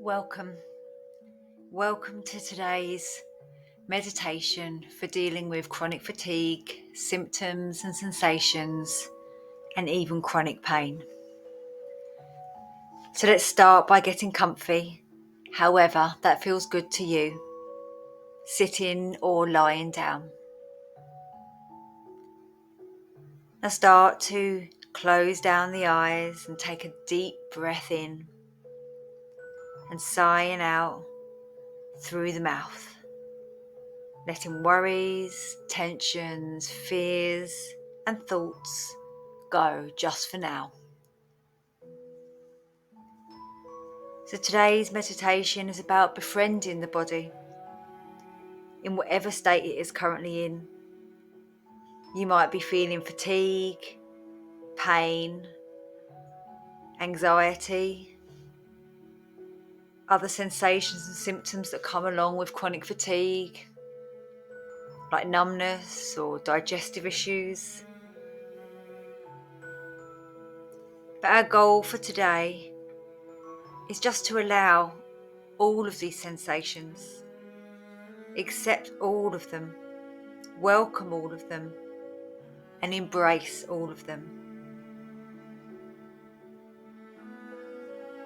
Welcome. Welcome to today's meditation for dealing with chronic fatigue, symptoms and sensations, and even chronic pain. So let's start by getting comfy, however that feels good to you, sitting or lying down. Now start to close down the eyes and take a deep breath in and sighing out through the mouth. Letting worries, tensions, fears and thoughts go just for now. So today's meditation is about befriending the body in whatever state it is currently in. You might be feeling fatigue, pain, anxiety, other sensations and symptoms that come along with chronic fatigue, like numbness or digestive issues. But our goal for today is just to allow all of these sensations, accept all of them, welcome all of them, and embrace all of them.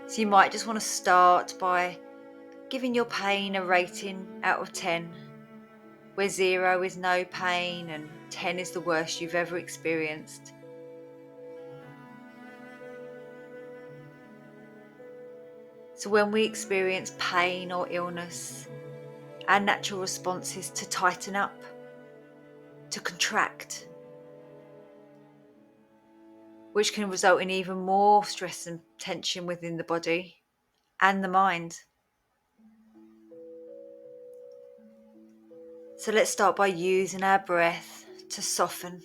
So you might just want to start by giving your pain a rating out of 10, where 0 is no pain and 10 is the worst you've ever experienced. So when we experience pain or illness, our natural response is to tighten up, to contract, which can result in even more stress and tension within the body and the mind. So let's start by using our breath to soften,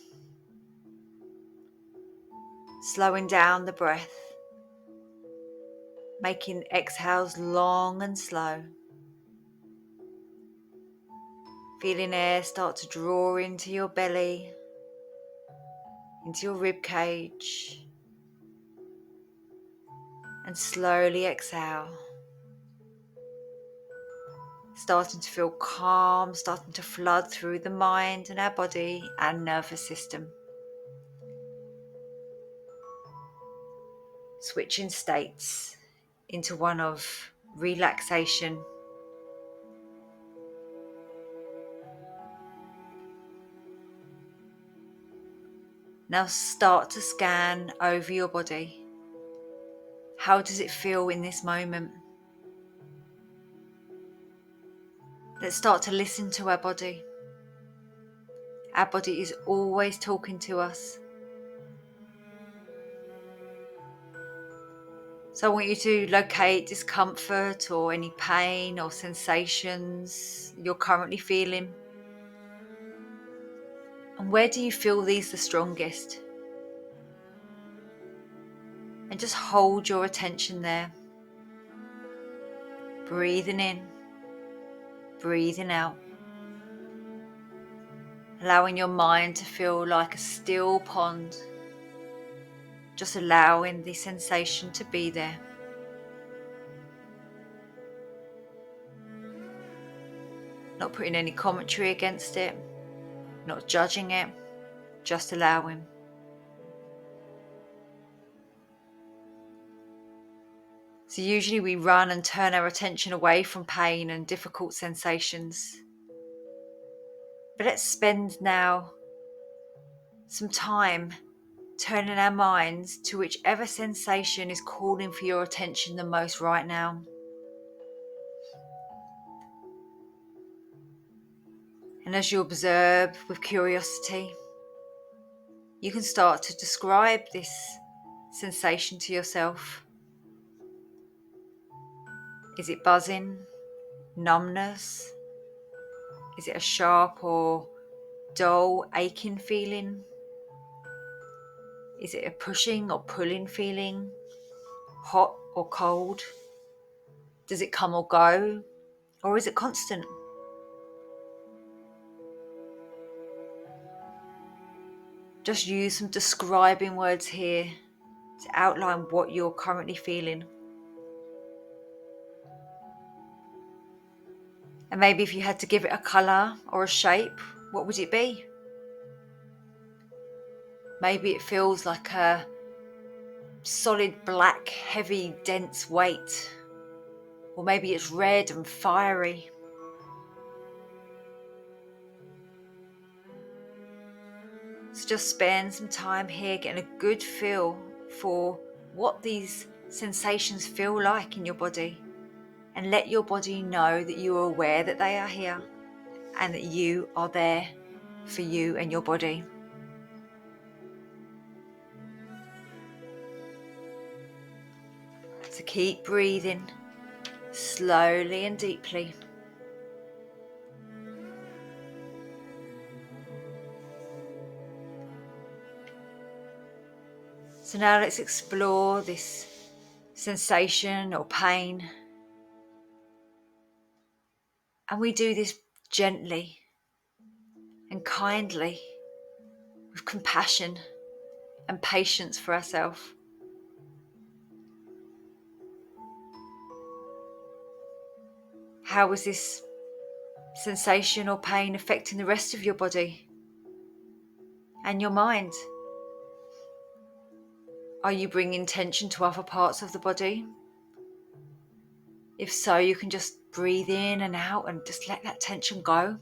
slowing down the breath, making exhales long and slow. Feeling air start to draw into your belly, into your rib cage, and slowly exhale. Starting to feel calm, starting to flood through the mind and our body and nervous system. Switching states into one of relaxation. Now start to scan over your body. How does it feel in this moment? Let's start to listen to our body. Our body is always talking to us. So I want you to locate discomfort or any pain or sensations you're currently feeling. And where do you feel these the strongest? And just hold your attention there. Breathing in, breathing out. Allowing your mind to feel like a still pond. Just allowing the sensation to be there. Not putting any commentary against it, not judging it, just allowing. So usually we run and turn our attention away from pain and difficult sensations. But let's spend now some time turning our minds to whichever sensation is calling for your attention the most right now. And as you observe with curiosity, you can start to describe this sensation to yourself. Is it buzzing, numbness? Is it a sharp or dull, aching feeling? Is it a pushing or pulling feeling? Hot or cold? Does it come or go? Or is it constant? Just use some describing words here to outline what you're currently feeling. And maybe if you had to give it a colour or a shape, what would it be? Maybe it feels like a solid black, heavy, dense weight. Or maybe it's red and fiery. So just spend some time here getting a good feel for what these sensations feel like in your body. And let your body know that you are aware that they are here and that you are there for you and your body. So keep breathing slowly and deeply. So now let's explore this sensation or pain. And we do this gently and kindly, with compassion and patience for ourselves. How is this sensation or pain affecting the rest of your body and your mind? Are you bringing tension to other parts of the body? If so, you can just breathe in and out and just let that tension go.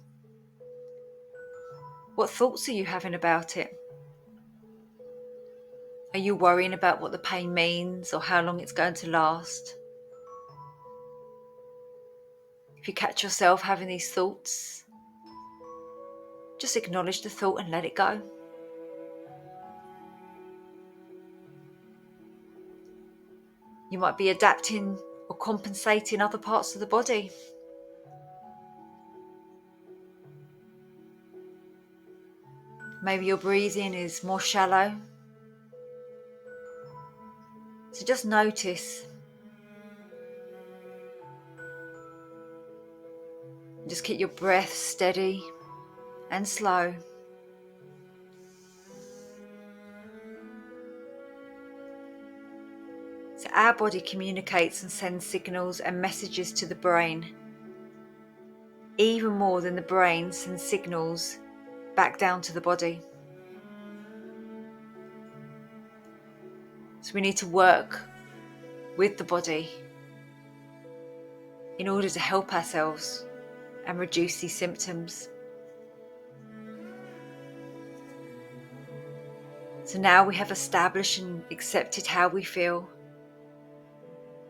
What thoughts are you having about it? Are you worrying about what the pain means or how long it's going to last? If you catch yourself having these thoughts, just acknowledge the thought and let it go. You might be adapting or compensating other parts of the body. Maybe your breathing is more shallow. So just notice. Just keep your breath steady and slow. So our body communicates and sends signals and messages to the brain, even more than the brain sends signals back down to the body. So we need to work with the body in order to help ourselves and reduce these symptoms. So now we have established and accepted how we feel.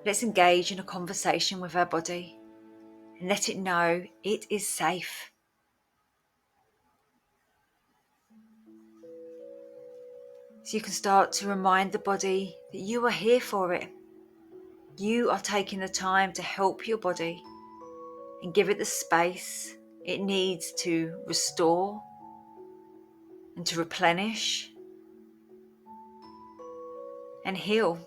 Let's engage in a conversation with our body and let it know it is safe. So you can start to remind the body that you are here for it. You are taking the time to help your body and give it the space it needs to restore and to replenish and heal.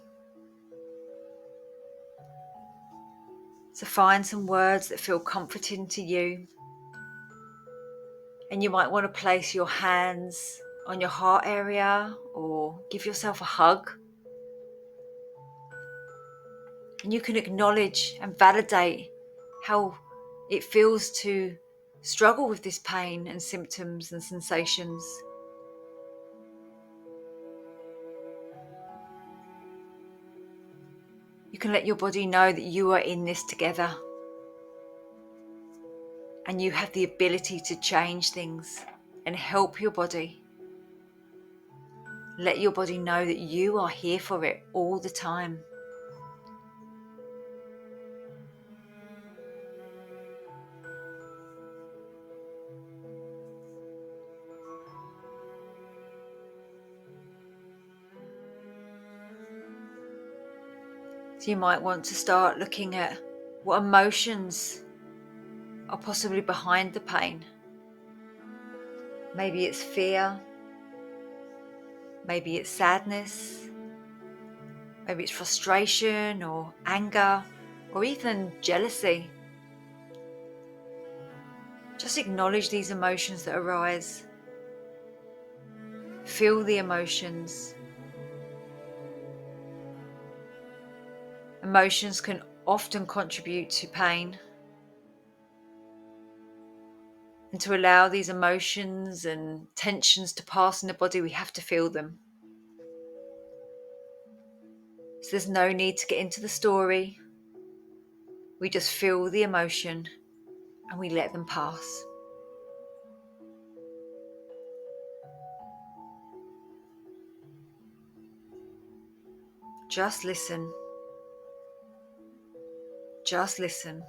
So find some words that feel comforting to you. And you might want to place your hands on your heart area or give yourself a hug. And you can acknowledge and validate how it feels to struggle with this pain and symptoms and sensations. You can let your body know that you are in this together and you have the ability to change things and help your body. Let your body know that you are here for it all the time. So you might want to start looking at what emotions are possibly behind the pain. Maybe it's fear, maybe it's sadness, maybe it's frustration or anger or even jealousy. Just acknowledge these emotions that arise. Feel the emotions. Emotions can often contribute to pain. And to allow these emotions and tensions to pass in the body, we have to feel them. So there's no need to get into the story. We just feel the emotion and we let them pass. Just listen. Just listen.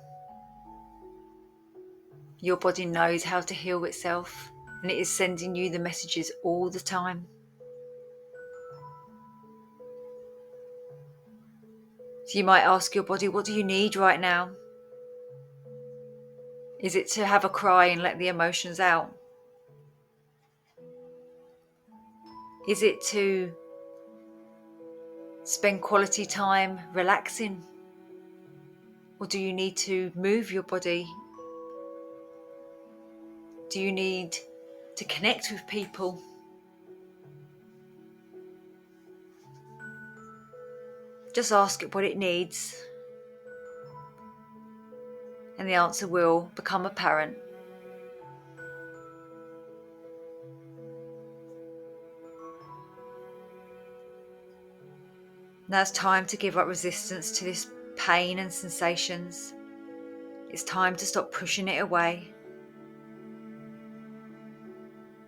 Your body knows how to heal itself, and it is sending you the messages all the time. So you might ask your body, what do you need right now? Is it to have a cry and let the emotions out? Is it to spend quality time relaxing? Or do you need to move your body? Do you need to connect with people? Just ask it what it needs, and the answer will become apparent. Now it's time to give up resistance to this pain and sensations. It's time to stop pushing it away.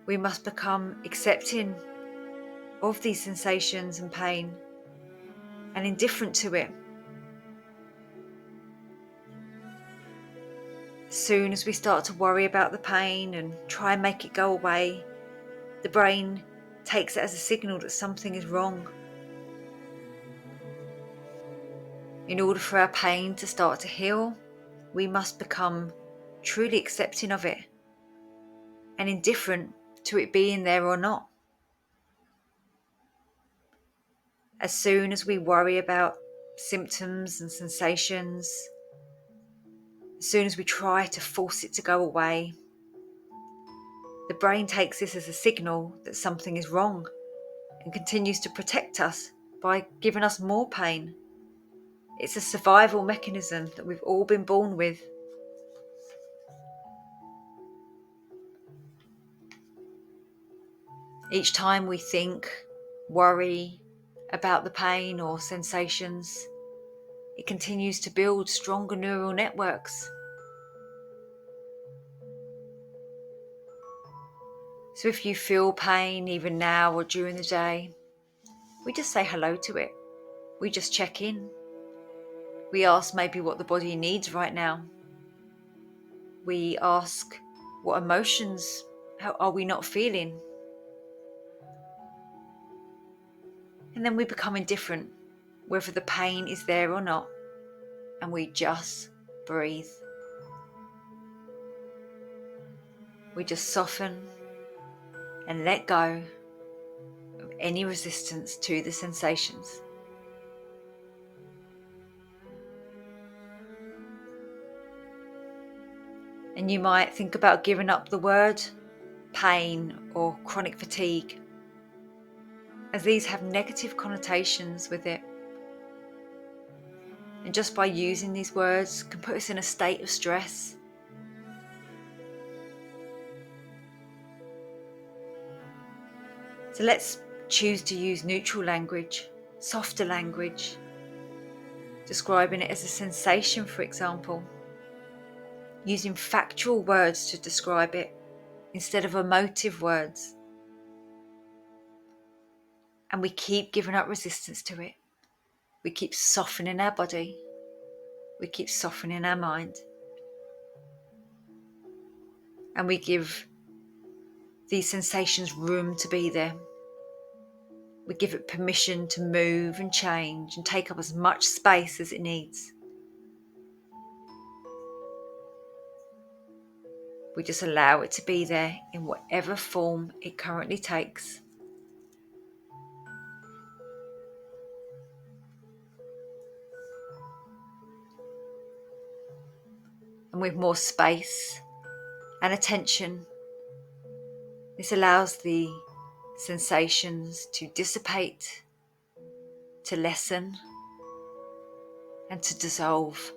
We must become accepting of these sensations and pain and indifferent to it. As soon as we start to worry about the pain and try and make it go away, the brain takes it as a signal that something is wrong. In order for our pain to start to heal, we must become truly accepting of it and indifferent to it being there or not. As soon as we worry about symptoms and sensations, as soon as we try to force it to go away, the brain takes this as a signal that something is wrong and continues to protect us by giving us more pain. It's a survival mechanism that we've all been born with. Each time we think, worry about the pain or sensations, it continues to build stronger neural networks. So if you feel pain even now or during the day, we just say hello to it. We just check in. We ask maybe what the body needs right now. We ask what emotions are we not feeling? And then we become indifferent, whether the pain is there or not, and we just breathe. We just soften and let go of any resistance to the sensations. And you might think about giving up the word pain or chronic fatigue, as these have negative connotations with it. And just by using these words can put us in a state of stress. So let's choose to use neutral language, softer language, describing it as a sensation, for example, using factual words to describe it instead of emotive words. And we keep giving up resistance to it. We keep softening our body. We keep softening our mind. And we give these sensations room to be there. We give it permission to move and change and take up as much space as it needs. We just allow it to be there in whatever form it currently takes. And with more space and attention, this allows the sensations to dissipate, to lessen, and to dissolve.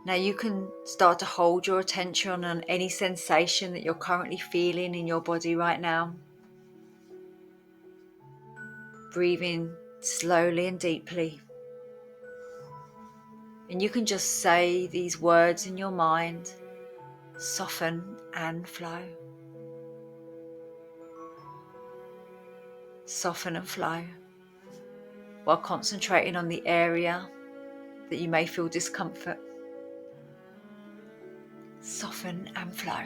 Now you can start to hold your attention on any sensation that you're currently feeling in your body right now. Breathing slowly and deeply. And you can just say these words in your mind: soften and flow. Soften and flow, while concentrating on the area that you may feel discomfort. Soften and flow.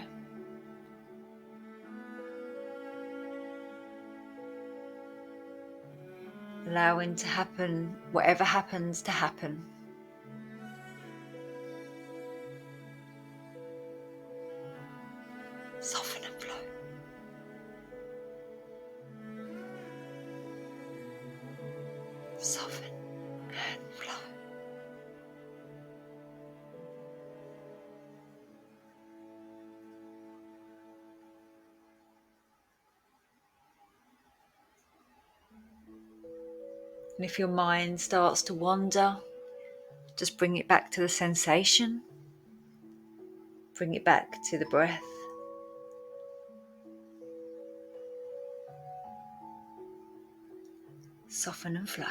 Allowing to happen whatever happens to happen. Soften and flow. Soften and flow. And if your mind starts to wander, just bring it back to the sensation. Bring it back to the breath. Soften and flow.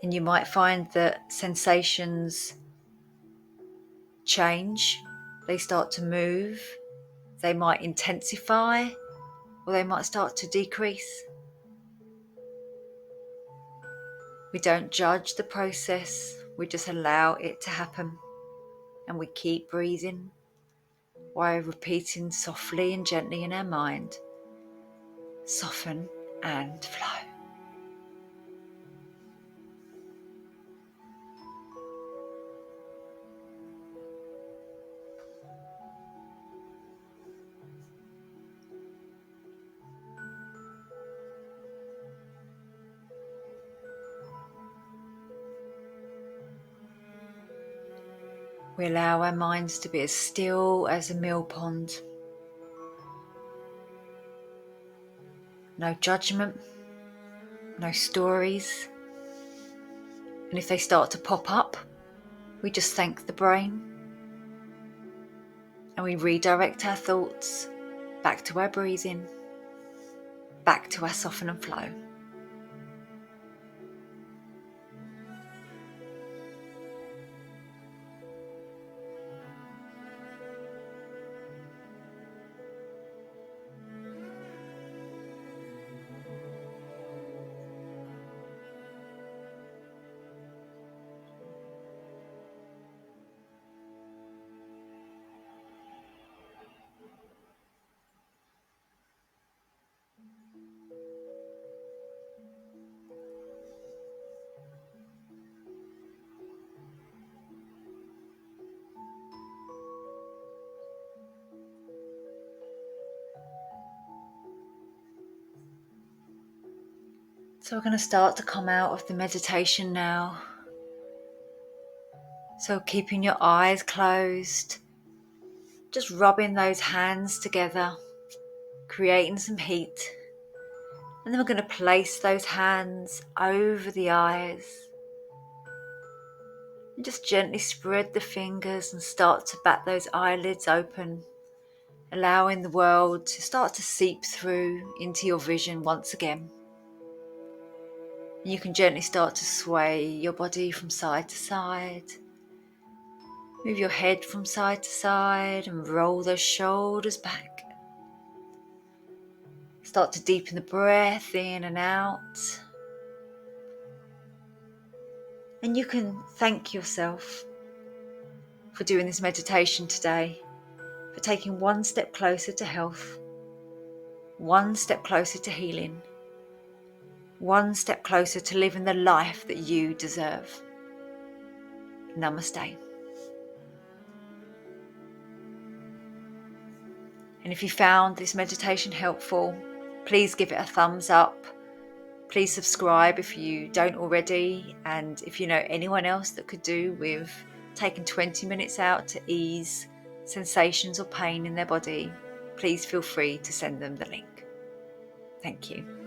And you might find that sensations change. They start to move. They might intensify, or they might start to decrease. We don't judge the process, we just allow it to happen. And we keep breathing while repeating softly and gently in our mind: soften and flow. We allow our minds to be as still as a mill pond. No judgment, no stories. And if they start to pop up, we just thank the brain and we redirect our thoughts back to our breathing, back to our soften and flow. So we're going to start to come out of the meditation now. So keeping your eyes closed, just rubbing those hands together, creating some heat. And then we're going to place those hands over the eyes. And just gently spread the fingers and start to bat those eyelids open, allowing the world to start to seep through into your vision once again. And you can gently start to sway your body from side to side. Move your head from side to side and roll those shoulders back. Start to deepen the breath in and out. And you can thank yourself for doing this meditation today, for taking one step closer to health, one step closer to healing, one step closer to living the life that you deserve. Namaste. And if you found this meditation helpful, please give it a thumbs up. Please subscribe if you don't already. And if you know anyone else that could do with taking 20 minutes out to ease sensations or pain in their body, please feel free to send them the link. Thank you.